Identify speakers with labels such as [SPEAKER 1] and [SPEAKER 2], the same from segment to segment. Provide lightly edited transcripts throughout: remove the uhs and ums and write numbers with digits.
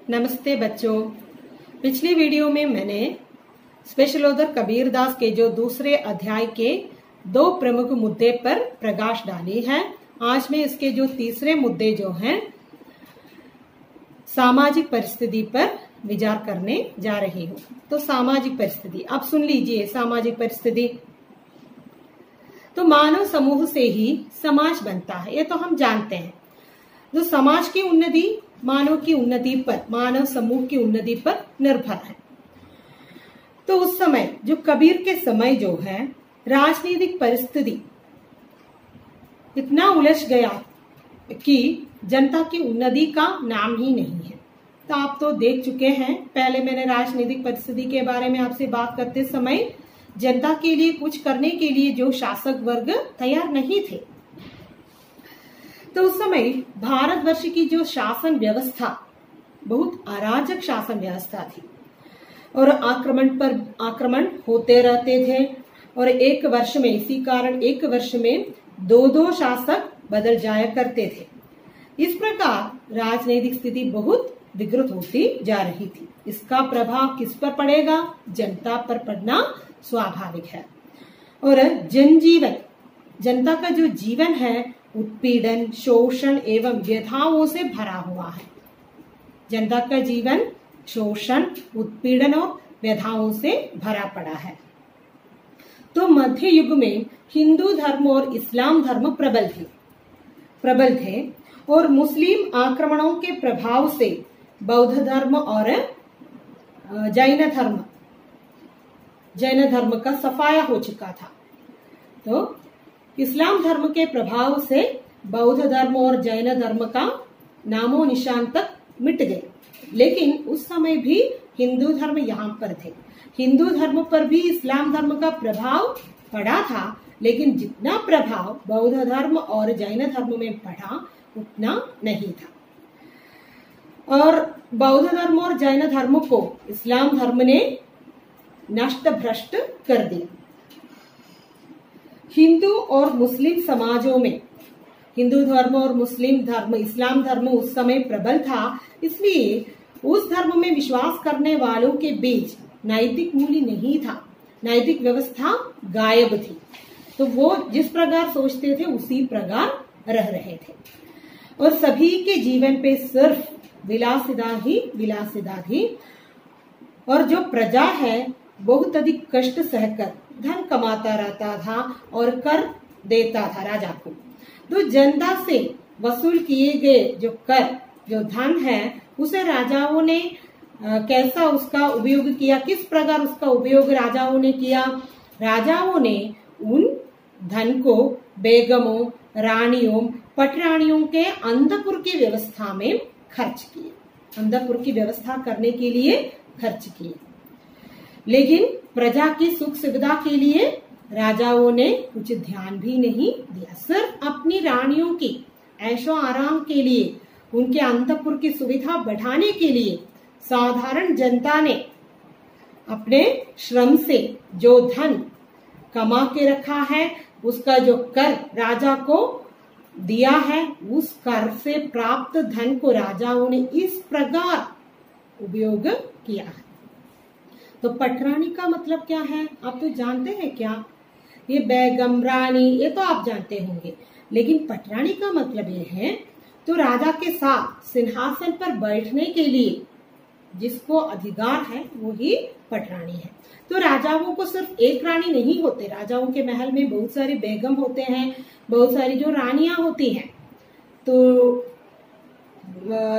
[SPEAKER 1] नमस्ते बच्चों। पिछली वीडियो में मैंने स्पेशल ऑथर कबीर दास के जो दूसरे अध्याय के दो प्रमुख मुद्दे पर प्रकाश डाली है। आज मैं इसके जो तीसरे मुद्दे जो हैं सामाजिक परिस्थिति पर विचार करने जा रही हूँ। तो सामाजिक परिस्थिति, अब सुन लीजिए। सामाजिक परिस्थिति तो मानव समूह से ही समाज बनता है, ये तो हम जानते हैं। जो समाज की उन्नति मानव की उन्नति पर, मानव समूह की उन्नति पर निर्भर है। तो उस समय जो कबीर के समय जो है राजनीतिक परिस्थिति इतना उलझ गया कि जनता की उन्नति का नाम ही नहीं है। तो आप तो देख चुके हैं, पहले मैंने राजनीतिक परिस्थिति के बारे में आपसे बात करते समय जनता के लिए कुछ करने के लिए जो शासक वर्ग तैयार नहीं थे। तो उस समय भारतवर्ष की जो शासन व्यवस्था बहुत अराजक शासन व्यवस्था थी और आक्रमण पर आक्रमण होते रहते थे और एक वर्ष में, इसी कारण एक वर्ष में दो शासक बदल जाया करते थे। इस प्रकार राजनीतिक स्थिति बहुत विकृत होती जा रही थी। इसका प्रभाव किस पर पड़ेगा? जनता पर पड़ना स्वाभाविक है। और जनजीवन, जनता का जो जीवन है उत्पीड़न, शोषण एवं व्यथाओं से भरा हुआ है। जनता का जीवन शोषण, उत्पीड़न और व्यथाओं से भरा पड़ा है। तो मध्य युग में हिंदू धर्म और इस्लाम धर्म प्रबल थे और मुस्लिम आक्रमणों के प्रभाव से बौद्ध धर्म और जैन धर्म का सफाया हो चुका था। तो इस्लाम धर्म के प्रभाव से बौद्ध धर्म और जैन धर्म का नामो निशान तक मिट गए। लेकिन उस समय भी हिंदू धर्म यहाँ पर थे। हिंदू धर्म पर भी इस्लाम धर्म का प्रभाव पड़ा था, लेकिन जितना प्रभाव बौद्ध धर्म और जैन धर्म में पड़ा उतना नहीं था। और बौद्ध धर्म और जैन धर्म को इस्लाम धर्म ने नष्ट भ्रष्ट कर दिया। हिंदू और मुस्लिम समाजों में हिंदू धर्म और मुस्लिम धर्म, इस्लाम धर्म उस समय प्रबल था, इसलिए उस धर्म में विश्वास करने वालों के बीच नैतिक मूल्य नहीं था, नैतिक व्यवस्था गायब थी। तो वो जिस प्रकार सोचते थे उसी प्रकार रह रहे थे और सभी के जीवन पे सिर्फ विलासिता थी। और जो प्रजा है बहुत अधिक कष्ट सहकर धन कमाता रहता था और कर देता था राजा को। तो जनता से वसूल किए गए जो कर, जो धन है, उसे राजाओं ने कैसा उसका उपयोग किया, किस प्रकार उसका उपयोग राजाओं ने किया? राजाओं ने उन धन को बेगमों, रानियों, पटरानियों के अंतपुर की व्यवस्था में खर्च किए, अंतपुर की व्यवस्था करने के लिए खर्च किए। लेकिन प्रजा की सुख सुविधा के लिए राजाओं ने कुछ ध्यान भी नहीं दिया। सिर्फ अपनी रानियों की ऐशो आराम के लिए, उनके अंतपुर की सुविधा बढ़ाने के लिए साधारण जनता ने अपने श्रम से जो धन कमा के रखा है उसका जो कर राजा को दिया है, उस कर से प्राप्त धन को राजाओं ने इस प्रकार उपयोग किया है। तो पटरानी का मतलब क्या है आप तो जानते हैं क्या? ये बेगम, रानी, ये तो आप जानते होंगे। लेकिन पटरानी का मतलब ये है तो राजा के साथ सिंहासन पर बैठने के लिए जिसको अधिकार है वो ही पटरानी है। तो राजाओं को सिर्फ एक रानी नहीं होते, राजाओं के महल में बहुत सारी बेगम होते हैं, बहुत सारी जो रानियां होती हैं। तो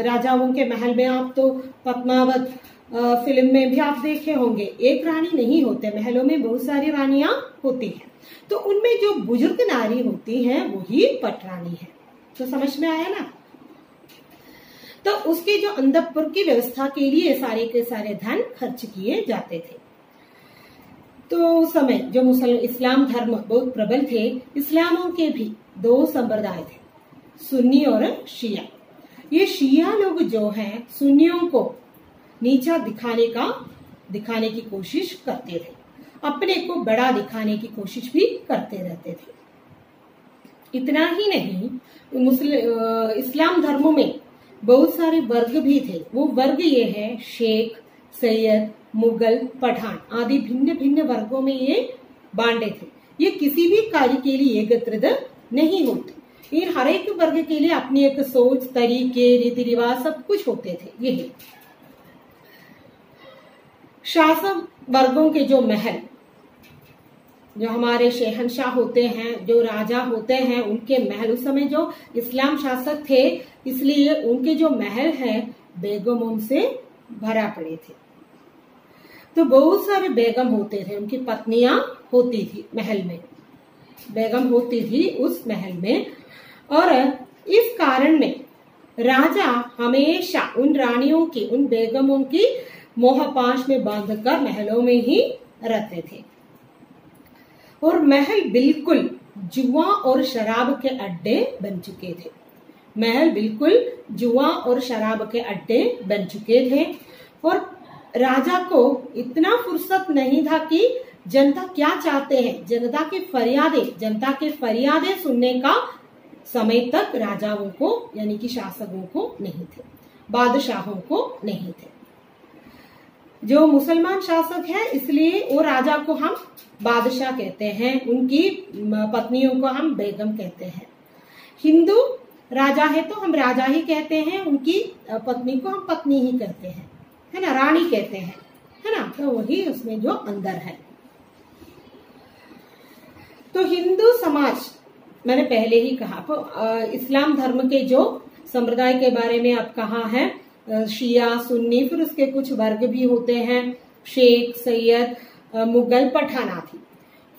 [SPEAKER 1] राजाओं के महल में आप तो पद्मावत फिल्म में भी आप देखे होंगे, एक रानी नहीं होते, महलों में बहुत सारी रानियां होती हैं। तो उनमें जो बुजुर्ग नारी होती है वही पटरानी है। तो समझ में आया ना? तो उसके जो अंतपुर की व्यवस्था के लिए सारे के सारे धन खर्च किए जाते थे। तो उस समय जो इस्लाम धर्म बहुत प्रबल थे, इस्लामों के भी दो संप्रदाय थे, सुन्नी और शिया। ये शिया लोग जो हैं सुन्नियों को नीचा दिखाने की कोशिश करते थे, अपने को बड़ा दिखाने की कोशिश भी करते रहते थे। इतना ही नहीं, इस्लाम धर्म में बहुत सारे वर्ग भी थे। वो वर्ग ये है शेख, सैयद, मुगल, पठान आदि भिन्न भिन्न वर्गों में ये बांटे थे। ये किसी भी कार्य के लिए एकत्रित नहीं होते। इन हर एक वर्ग के लिए अपनी एक सोच, तरीके, रीति रिवाज सब कुछ होते थे। यही शासक वर्गों के जो महल, जो हमारे शहंशाह होते हैं, जो राजा होते हैं, उनके महल, उस समय जो इस्लाम शासक थे इसलिए उनके जो महल हैं बेगमों से भरा पड़े थे। तो बहुत सारे बेगम होते थे, उनकी पत्नियां होती थी महल में, बेगम होती थी उस महल में। और इस कारण में राजा हमेशा उन रानियों की, उन बेगमों की मोहपाश में बांधकर महलों में ही रहते थे। और महल बिल्कुल जुआ और शराब के अड्डे बन चुके थे। महल बिल्कुल जुआ और शराब के अड्डे बन चुके थे। और राजा को इतना फुर्सत नहीं था कि जनता क्या चाहते हैं, जनता के फरियादें सुनने का समय तक राजाओं को यानी कि शासकों को नहीं थे, बादशाहों को नहीं थे। जो मुसलमान शासक है इसलिए वो राजा को हम बादशाह कहते हैं, उनकी पत्नियों को हम बेगम कहते हैं। हिंदू राजा है तो हम राजा ही कहते हैं, उनकी पत्नी को हम पत्नी ही कहते हैं, है ना, रानी कहते हैं, है ना। तो वही उसमें जो अंदर है। तो हिंदू समाज, मैंने पहले ही कहा, तो इस्लाम धर्म के जो संप्रदाय के बारे में अब कहा है, शिया, सुन्नी, फिर उसके कुछ वर्ग भी होते हैं, शेख, सैयद, मुगल, पठान आदि।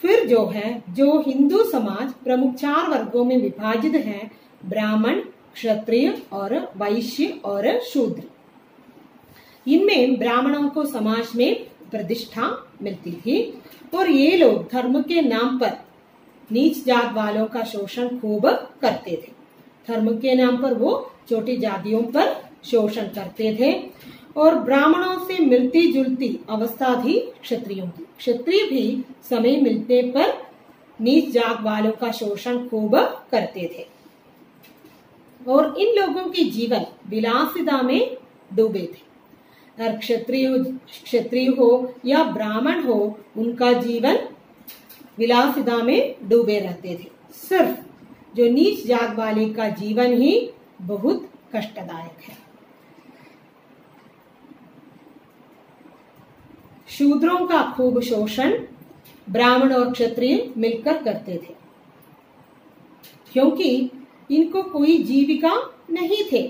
[SPEAKER 1] फिर जो है, जो हिंदू समाज प्रमुख 4 वर्गों में विभाजित है, ब्राह्मण, क्षत्रिय और वैश्य और शूद्र। इनमें ब्राह्मणों को समाज में प्रतिष्ठा मिलती थी और ये लोग धर्म के नाम पर नीच जात वालों का शोषण खूब करते थे। धर्म के नाम पर वो छोटी जातियों पर शोषण करते थे। और ब्राह्मणों से मिलती जुलती अवस्था थी क्षत्रियों की। क्षत्रिय भी समय मिलने पर नीच जात वालों का शोषण खूब करते थे और इन लोगों के जीवन विलासिता में डूबे थे। और क्षत्रिय हो या ब्राह्मण हो, उनका जीवन विलासिता में डूबे रहते थे। सिर्फ जो नीच जात वाले का जीवन ही बहुत कष्टदायक है। शूद्रों का खूब शोषण ब्राह्मण और क्षत्रिय मिलकर करते थे, क्योंकि इनको कोई जीविका नहीं थे,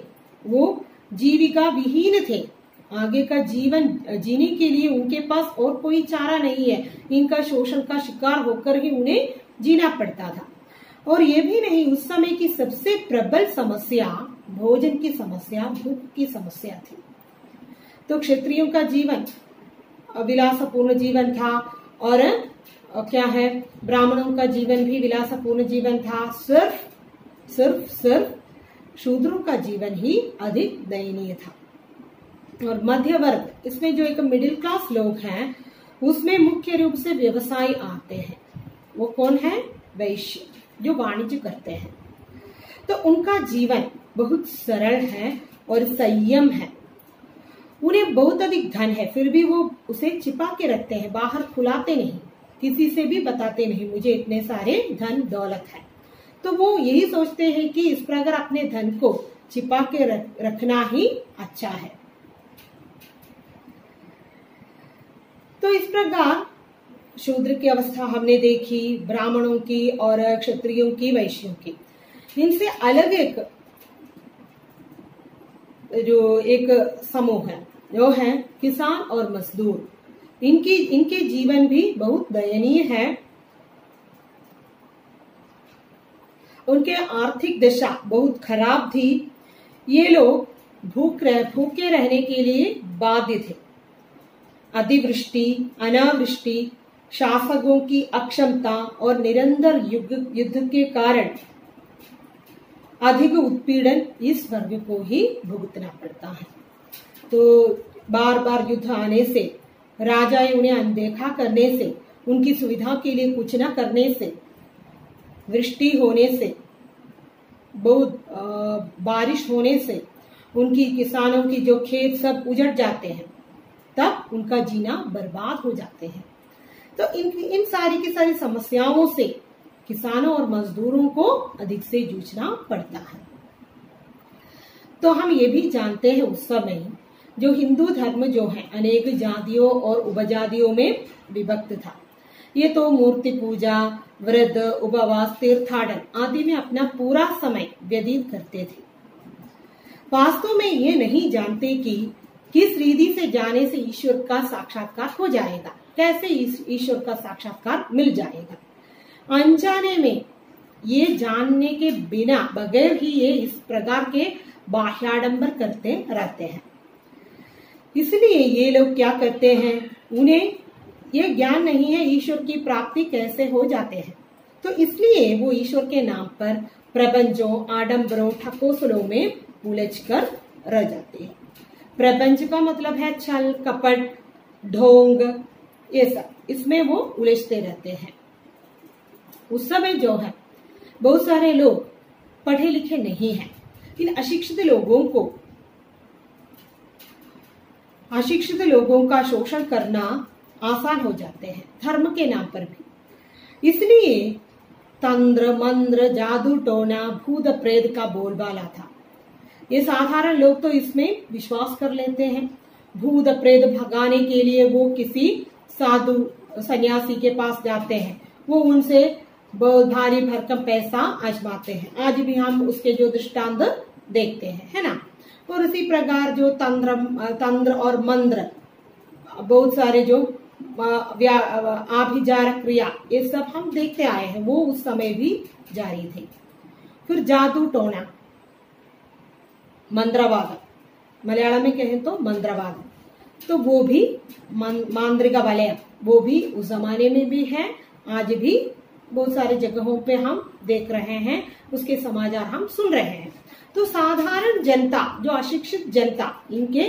[SPEAKER 1] वो जीविका विहीन थे। आगे का जीवन जीने के लिए उनके पास और कोई चारा नहीं है। इनका शोषण का शिकार होकर ही उन्हें जीना पड़ता था। और ये भी नहीं, उस समय की सबसे प्रबल समस्या भोजन की समस्या, भूख की समस्या थी। तो क्षत्रियों का जीवन विलासपूर्ण जीवन था और क्या है, ब्राह्मणों का जीवन भी विलासपूर्ण जीवन था। सिर्फ शूद्रों का जीवन ही अधिक दयनीय था। और मध्य वर्ग, इसमें जो एक मिडिल क्लास लोग हैं, उसमें मुख्य रूप से व्यवसाय आते हैं। वो कौन है? वैश्य, जो वाणिज्य करते हैं। तो उनका जीवन बहुत सरल है और संयम है। उन्हें बहुत अधिक धन है, फिर भी वो उसे छिपा के रखते हैं, बाहर खुलाते नहीं, किसी से भी बताते नहीं मुझे इतने सारे धन दौलत है। तो वो यही सोचते हैं कि इस प्रकार अपने धन को छिपा के रखना ही अच्छा है। तो इस प्रकार शूद्र की अवस्था हमने देखी, ब्राह्मणों की और क्षत्रियों की, वैश्यों की। इनसे अलग एक समूह है, जो है किसान और मजदूर। इनके जीवन भी बहुत दयनीय है। उनके आर्थिक दशा बहुत खराब थी। ये लोग भूखे रहने के लिए बाध्य थे। अतिवृष्टि, अनावृष्टि, शासकों की अक्षमता और निरंतर युद्ध के कारण अधिक उत्पीड़न इस वर्ग को ही भुगतना पड़ता है। तो बार बार युद्ध आने से, राजा उन्हें अनदेखा करने से, उनकी सुविधा के लिए कुछ न करने से, वृष्टि होने से, बहुत बारिश होने से उनकी किसानों की जो खेत सब उजड़ जाते हैं, तब उनका जीना बर्बाद हो जाते हैं। तो इन सारी की सारी समस्याओं से किसानों और मजदूरों को अधिक से जूझना पड़ता है। तो हम ये भी जानते हैं उस समय जो हिंदू धर्म जो है अनेक जातियों और उपजातियों में विभक्त था। ये तो मूर्ति पूजा, व्रत, उपवास, तीर्थाटन आदि में अपना पूरा समय व्यतीत करते थे। वास्तव में ये नहीं जानते कि किस रीति से जाने से ईश्वर का साक्षात्कार हो जाएगा, कैसे ईश्वर का साक्षात्कार मिल जाएगा। अनजाने में ये जानने के बिना बगैर ही ये इस प्रकार के बाह्याडंबर करते रहते हैं। इसलिए ये लोग क्या करते हैं, उन्हें ये ज्ञान नहीं है ईश्वर की प्राप्ति कैसे हो जाते हैं। तो इसलिए वो ईश्वर के नाम पर प्रपंचों, आडंबरों, ठकोसलों में उलझ कर रह जाते हैं। प्रपंच का मतलब है छल, कपट, ढोंग, ये सब, इसमें वो उलझते रहते हैं। उस समय जो है बहुत सारे लोग पढ़े लिखे नहीं हैं। इन अशिक्षित लोगों का शोषण करना आसान हो जाते हैं, धर्म के नाम पर भी। इसलिए तंत्र, मंत्र, जादू टोना, भूत प्रेत का बोलबाला था। ये साधारण लोग तो इसमें विश्वास कर लेते हैं। भूत प्रेत भगाने के लिए वो किसी साधु सन्यासी के पास जाते हैं, वो उनसे बहुत भारी भरकम पैसा आजमाते हैं। आज भी हम उसके जो दृष्टांत देखते हैं, है ना। और उसी प्रकार जो तंत्र और मंत्र, बहुत सारे जो आभिचार क्रिया, ये सब हम देखते आए हैं, वो उस समय भी जारी थे। फिर जादू टोना, मंत्रवाद, मलयालम में कहें तो मंत्रवाद, तो वो भी मांत्रिक वलय, वो भी उस जमाने में भी है, आज भी बहुत सारे जगहों पे हम देख रहे हैं, उसके समाचार हम सुन रहे हैं। तो साधारण जनता, जो अशिक्षित जनता, इनके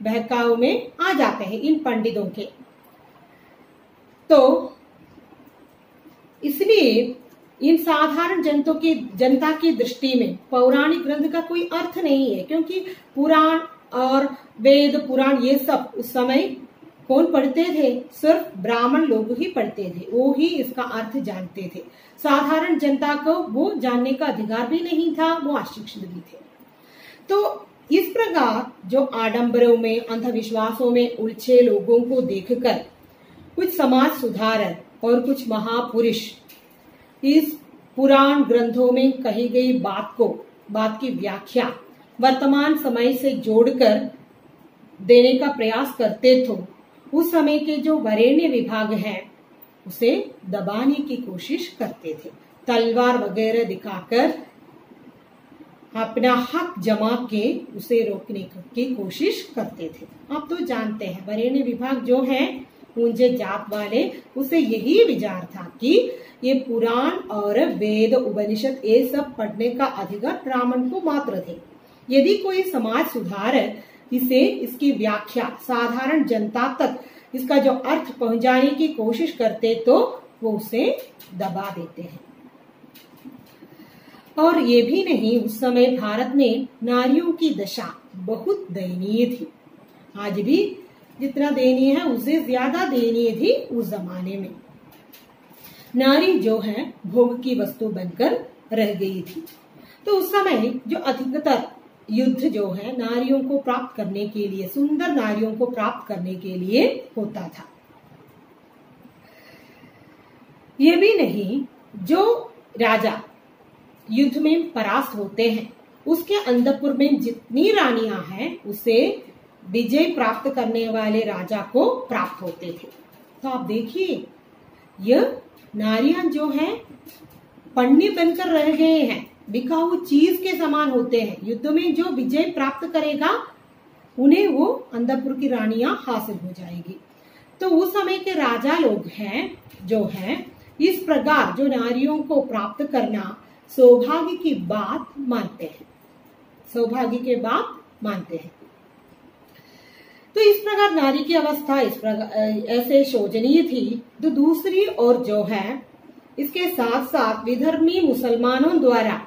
[SPEAKER 1] बहकाव में आ जाते हैं इन पंडितों के। तो इसलिए इन साधारण जनता की दृष्टि में पौराणिक ग्रंथ का कोई अर्थ नहीं है, क्योंकि पुराण और वेद पुराण ये सब उस समय कौन पढ़ते थे, सिर्फ ब्राह्मण लोग ही पढ़ते थे, वो ही इसका अर्थ जानते थे। साधारण जनता को वो जानने का अधिकार भी नहीं था, वो अशिक्षित भी थे। तो इस प्रकार जो आडंबरों में, अंधविश्वासों में उलझे लोगों को देखकर कुछ समाज सुधारक और कुछ महापुरुष इस पुराण ग्रंथों में कही गई बात की व्याख्या वर्तमान समय से जोड़कर देने का प्रयास करते थे। उस समय के जो वरेण्य विभाग हैं उसे दबाने की कोशिश करते थे, तलवार वगैरह दिखाकर अपना हक जमा के उसे रोकने की कोशिश करते थे। आप तो जानते हैं वरेण्य विभाग जो है ऊंचे जात वाले, उसे यही विचार था कि ये पुराण और वेद उपनिषद ये सब पढ़ने का अधिकार ब्राह्मण को मात्र थे। यदि कोई समाज सुधारक इसकी व्याख्या साधारण जनता तक इसका जो अर्थ पहुंचाने की कोशिश करते तो वो उसे दबा देते हैं। और ये भी नहीं, उस समय भारत में नारियों की दशा बहुत दयनीय थी। आज भी जितना दयनीय है उससे ज्यादा दयनीय थी उस जमाने में। नारी जो है भोग की वस्तु बनकर रह गई थी। तो उस समय जो अधिकतर युद्ध जो है नारियों को प्राप्त करने के लिए, सुंदर नारियों को प्राप्त करने के लिए होता था। ये भी नहीं, जो राजा युद्ध में परास्त होते हैं उसके अंतपुर में जितनी रानियां हैं उसे विजय प्राप्त करने वाले राजा को प्राप्त होते थे। तो आप देखिए, यह नारियां जो हैं पन्नी बनकर रह गए हैं, बिकाऊ चीज के समान होते हैं। युद्ध में जो विजय प्राप्त करेगा उन्हें वो अंतपुर की रानियां हासिल हो जाएगी। तो उस समय के राजा लोग हैं जो हैं इस प्रकार जो नारियों को प्राप्त करना सौभाग्य की बात मानते हैं, सौभाग्य के बात मानते हैं। तो इस प्रकार नारी की अवस्था इस प्रकार ऐसे शोचनीय थी। तो दूसरी ओर जो है इसके साथ साथ विधर्मी मुसलमानों द्वारा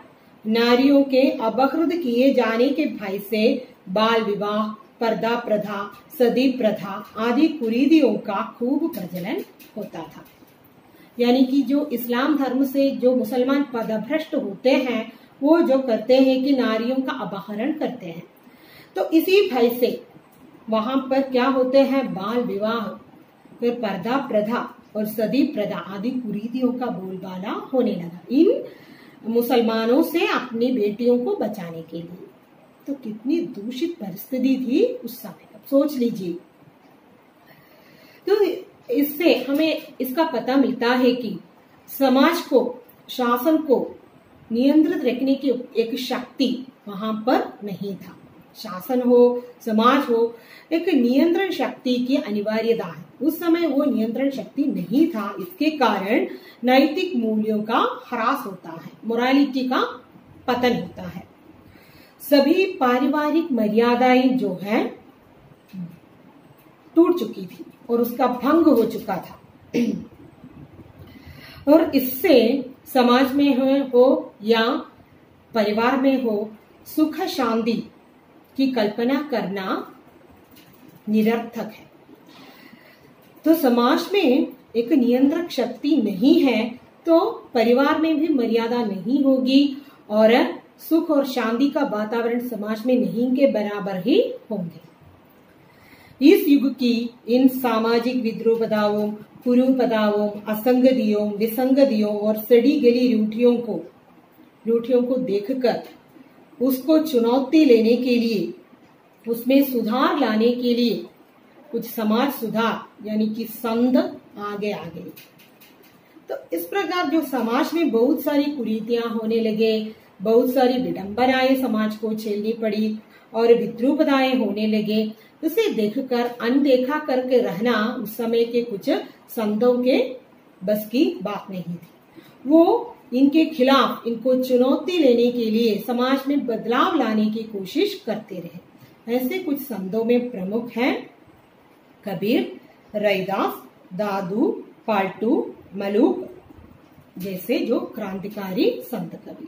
[SPEAKER 1] नारियों के अपहृत किए जाने के भय से बाल विवाह, पर्दा प्रथा, सती प्रथा आदि कुरीतियों का खूब प्रचलन होता था। यानी कि जो इस्लाम धर्म से जो मुसलमान पदभ्रष्ट होते हैं वो जो करते हैं कि नारियों का अपहरण करते हैं। तो इसी भय से वहां पर क्या होते हैं, बाल विवाह, फिर पर्दा प्रथा और सती प्रथा आदि कुरीतियों का बोलबाला होने लगा इन मुसलमानों से अपनी बेटियों को बचाने के लिए। तो कितनी दूषित परिस्थिति थी उस समय, अब सोच लीजिए। तो इससे हमें इसका पता मिलता है कि समाज को, शासन को नियंत्रित रखने की एक शक्ति वहां पर नहीं था। शासन हो, समाज हो, एक नियंत्रण शक्ति की अनिवार्यता है। उस समय वो नियंत्रण शक्ति नहीं था, इसके कारण नैतिक मूल्यों का ह्रास होता है, मोरालिटी का पतन होता है। सभी पारिवारिक मर्यादाएं जो है टूट चुकी थी और उसका भंग हो चुका था। और इससे समाज में हो या परिवार में हो, सुख शांति की कल्पना करना निरर्थक है। तो समाज में एक नियंत्रक शक्ति नहीं है तो परिवार में भी मर्यादा नहीं होगी और सुख और शांति का वातावरण समाज में नहीं के बराबर ही होंगे। इस युग की इन सामाजिक विद्रोहताओं, कुरूपताओं, असंगतियों, विसंगतियों और सड़ी गली रूढ़ियों को देखकर उसको चुनौती लेने के लिए, उसमें सुधार लाने के लिए कुछ समाज सुधार यानी कि संघ आगे आ गए। तो इस प्रकार जो समाज में बहुत सारी कुरीतियां होने लगे, बहुत सारी विडंबनाएं समाज को झेलनी पड़ी और विद्रूपताएं होने लगे, उसे देखकर अनदेखा करके रहना उस समय के कुछ संतों के बस की बात नहीं थी। वो इनके खिलाफ, इनको चुनौती लेने के लिए समाज में बदलाव लाने की कोशिश करते रहे। ऐसे कुछ संतों में प्रमुख हैं कबीर, रैदास, दादू, पाल्टू, मलूक जैसे जो क्रांतिकारी संत कवि।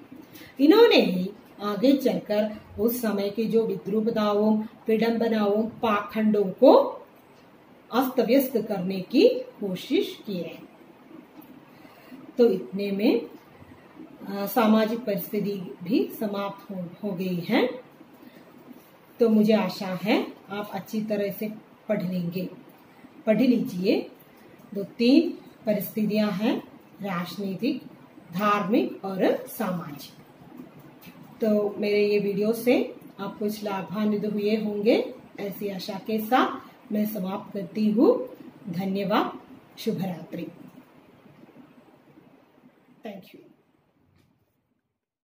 [SPEAKER 1] इन्होंने ही आगे चलकर उस समय के जो विद्रूपताओं, विडंबनाओं, पाखंडों को अस्त व्यस्त करने की कोशिश की है। तो इतने में सामाजिक परिस्थिति भी समाप्त हो गई है। तो मुझे आशा है आप अच्छी तरह से पढ़ लीजिए। 2-3 परिस्थितियां हैं, राजनीतिक, धार्मिक और सामाजिक। तो मेरे ये वीडियो से आप कुछ लाभान्वित हुए होंगे, ऐसी आशा के साथ मैं समाप्त करती हूँ। धन्यवाद। शुभ रात्रि। Thank you.